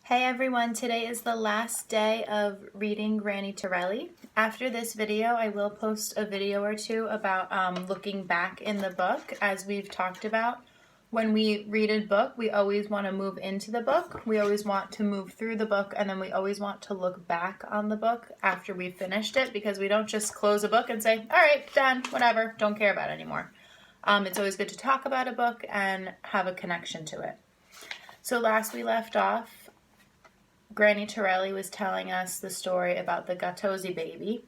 Hey everyone, today is the last day of reading Granny Torrelli. After this video, I will post a video or two about looking back in the book. As we've talked about, when we read a book, we always want to move into the book. We always want to move through the book, and then we always want to look back on the book after we've finished it, because we don't just close a book and say, all right, done, whatever, don't care about it anymore. It's always good to talk about a book and have a connection to it. So last we left off, Granny Torrelli was telling us the story about the Gattosi baby,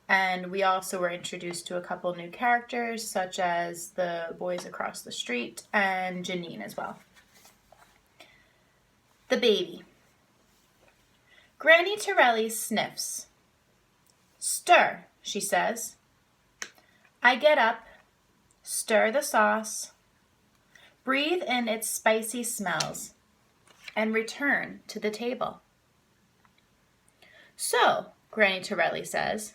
and we also were introduced to a couple new characters, such as the boys across the street and Janine as well. The baby. Granny Torrelli sniffs. Stir, she says. I get up, stir the sauce, breathe in its spicy smells, and return to the table. So, Granny Torrelli says,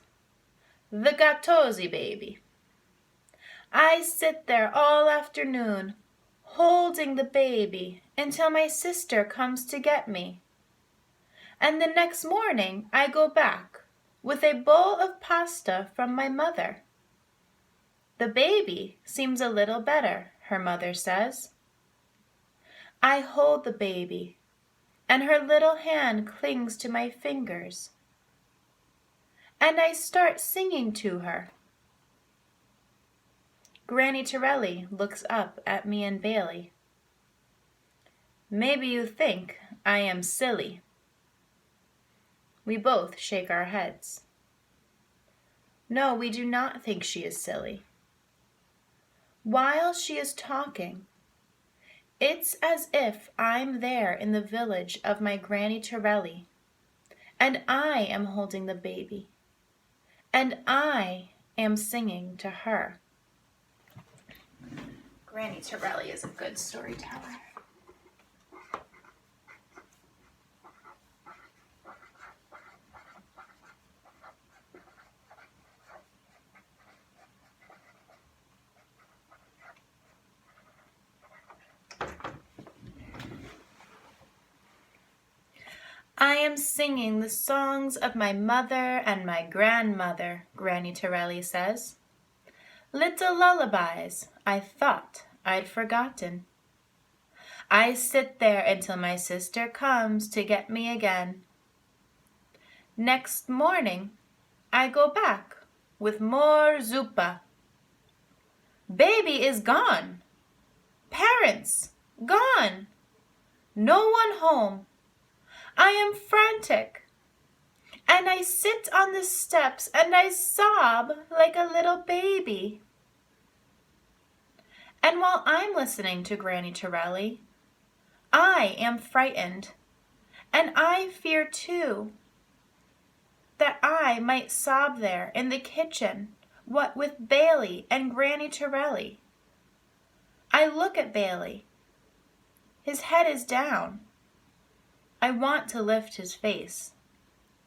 the Gattosi baby. I sit there all afternoon, holding the baby until my sister comes to get me. And the next morning I go back with a bowl of pasta from my mother. The baby seems a little better, her mother says. I hold the baby, and her little hand clings to my fingers. And I start singing to her. Granny Torrelli looks up at me and Bailey. Maybe you think I am silly. We both shake our heads. No, we do not think she is silly. While she is talking, it's as if I'm there in the village of my Granny Torrelli, and I am holding the baby, and I am singing to her. Granny Torrelli is a good storyteller. I am singing the songs of my mother and my grandmother, Granny Torrelli says. Little lullabies I thought I'd forgotten. I sit there until my sister comes to get me again. Next morning, I go back with more zuppa. Baby is gone. Parents gone. No one home. I am frantic, and I sit on the steps and I sob like a little baby. And while I'm listening to Granny Torrelli, I am frightened, and I fear too that I might sob there in the kitchen, what with Bailey and Granny Torrelli. I look at Bailey. His head is down. I want to lift his face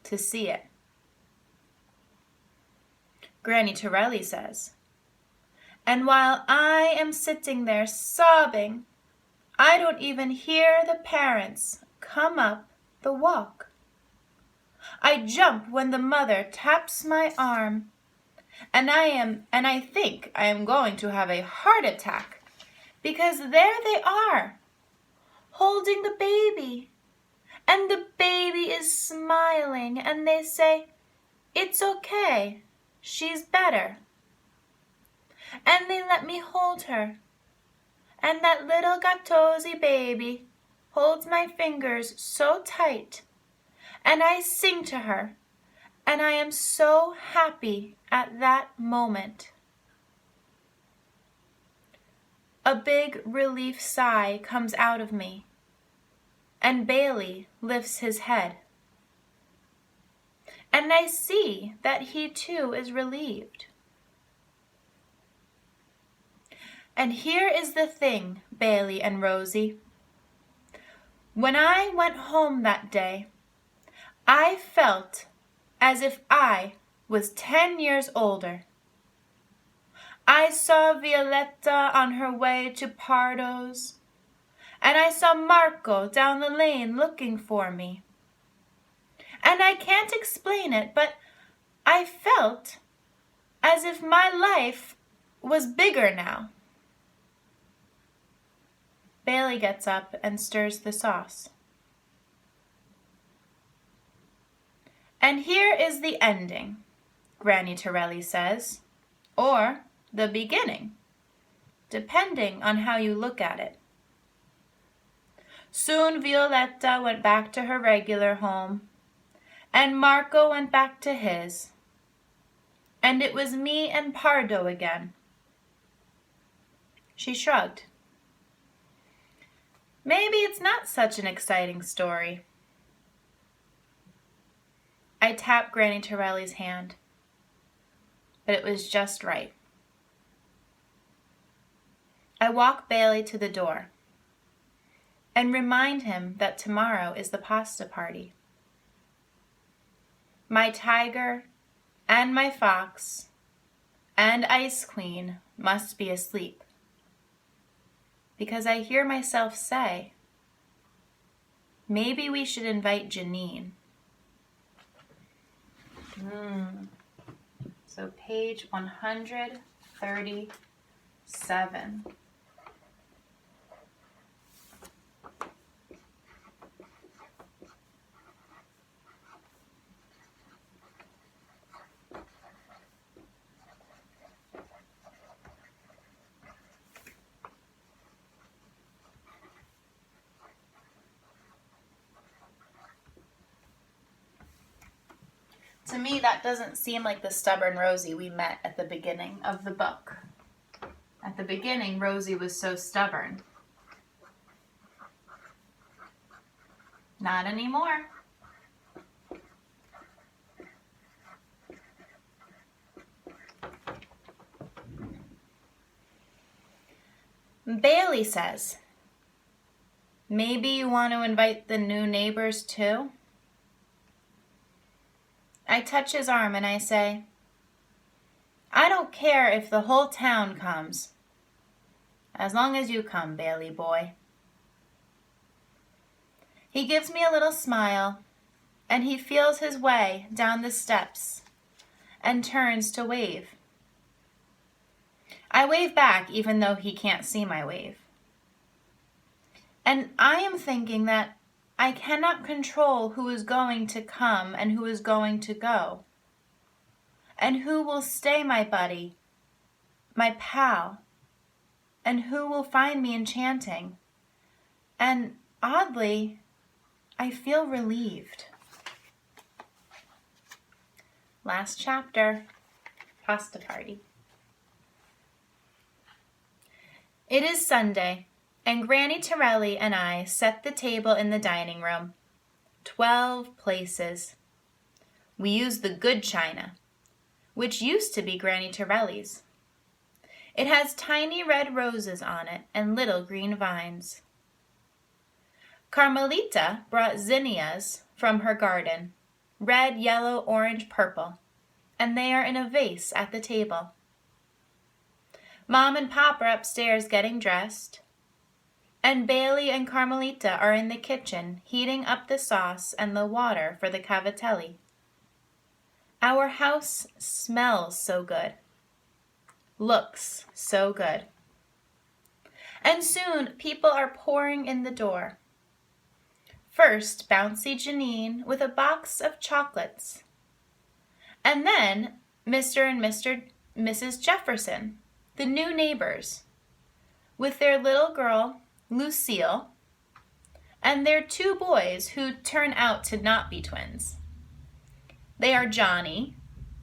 to see it. Granny Torrelli says, and while I am sitting there sobbing, I don't even hear the parents come up the walk. I jump when the mother taps my arm, and I think I am going to have a heart attack, because there they are, holding the baby. And the baby is smiling, and they say, it's okay, she's better. And they let me hold her. And that little Gattosi baby holds my fingers so tight. And I sing to her, and I am so happy at that moment. A big relief sigh comes out of me. And Bailey lifts his head. And I see that he too is relieved. And here is the thing, Bailey and Rosie. When I went home that day, I felt as if I was 10 years older. I saw Violetta on her way to Pardo's, and I saw Marco down the lane looking for me. And I can't explain it, but I felt as if my life was bigger now. Bailey gets up and stirs the sauce. And here is the ending, Granny Torrelli says, or the beginning, depending on how you look at it. Soon Violetta went back to her regular home, and Marco went back to his, and it was me and Pardo again. She shrugged. Maybe it's not such an exciting story. I tapped Granny Torrelli's hand, but it was just right. I walk Bailey to the door and remind him that tomorrow is the pasta party. My tiger and my fox and Ice Queen must be asleep, because I hear myself say, maybe we should invite Janine. So page 137. To me, that doesn't seem like the stubborn Rosie we met at the beginning of the book. At the beginning, Rosie was so stubborn. Not anymore. Bailey says, maybe you want to invite the new neighbors too? I touch his arm and I say, I don't care if the whole town comes, as long as you come, Bailey boy. He gives me a little smile, and he feels his way down the steps and turns to wave. I wave back even though he can't see my wave. And I am thinking that I cannot control who is going to come and who is going to go, and who will stay my buddy, my pal, and who will find me enchanting. And oddly, I feel relieved. Last chapter, pasta party. It is Sunday, and Granny Torrelli and I set the table in the dining room. 12 places. We used the good china, which used to be Granny Torrelli's. It has tiny red roses on it and little green vines. Carmelita brought zinnias from her garden, red, yellow, orange, purple, and they are in a vase at the table. Mom and Pop are upstairs getting dressed, and Bailey and Carmelita are in the kitchen heating up the sauce and the water for the cavatelli. Our house smells so good, looks so good. And soon people are pouring in the door. First, Bouncy Janine with a box of chocolates, and then Mr. and Mrs. Jefferson, the new neighbors, with their little girl, Lucille, and their 2 boys who turn out to not be twins. They are Johnny,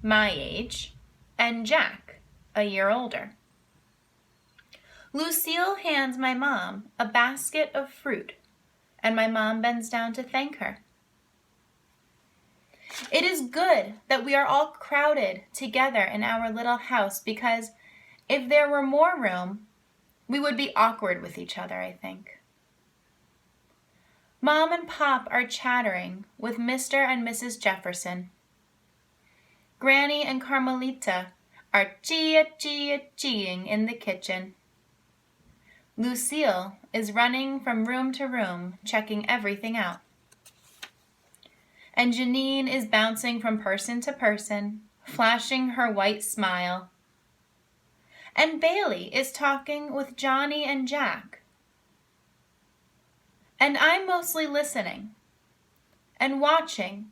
my age, and Jack, a year older. Lucille hands my mom a basket of fruit, and my mom bends down to thank her. It is good that we are all crowded together in our little house, because if there were more room, we would be awkward with each other, I think. Mom and Pop are chattering with Mr. and Mrs. Jefferson. Granny and Carmelita are chia-chia-cheeing in the kitchen. Lucille is running from room to room, checking everything out. And Janine is bouncing from person to person, flashing her white smile. And Bailey is talking with Johnny and Jack. And I'm mostly listening and watching,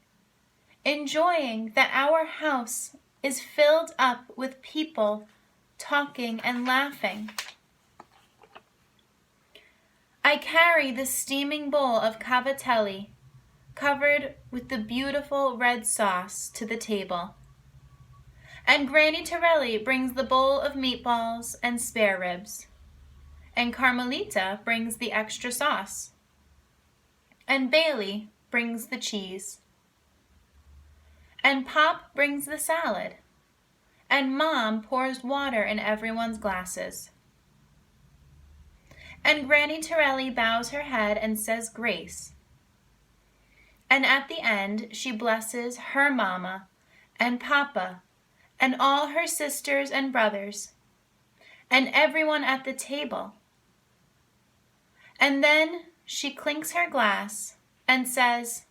enjoying that our house is filled up with people talking and laughing. I carry the steaming bowl of cavatelli covered with the beautiful red sauce to the table. And Granny Torrelli brings the bowl of meatballs and spare ribs. And Carmelita brings the extra sauce. And Bailey brings the cheese. And Pop brings the salad. And Mom pours water in everyone's glasses. And Granny Torrelli bows her head and says grace. And at the end, she blesses her mama and Papa and all her sisters and brothers and everyone at the table. And then she clinks her glass and says,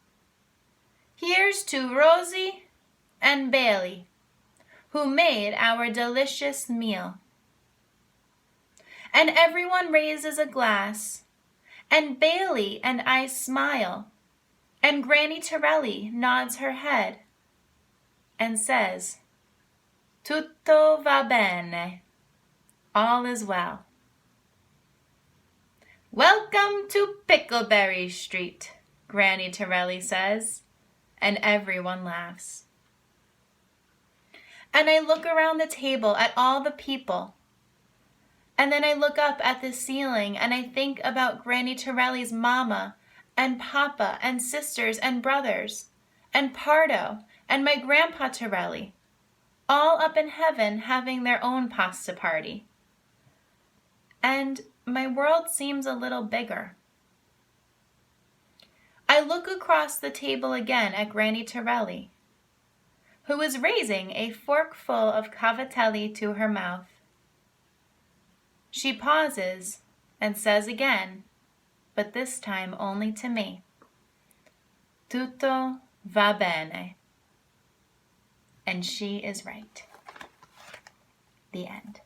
"Here's to Rosie and Bailey, who made our delicious meal." And everyone raises a glass, and Bailey and I smile, and Granny Torrelli nods her head and says, "Tutto va bene." All is well. "Welcome to Pickleberry Street," Granny Torrelli says, and everyone laughs. And I look around the table at all the people, and then I look up at the ceiling and I think about Granny Torrelli's mama and Papa and sisters and brothers and Pardo and my Grandpa Torrelli, all up in heaven having their own pasta party. And my world seems a little bigger. I look across the table again at Granny Torrelli, who is raising a forkful of cavatelli to her mouth. She pauses and says again, but this time only to me, "Tutto va bene." And she is right. The end.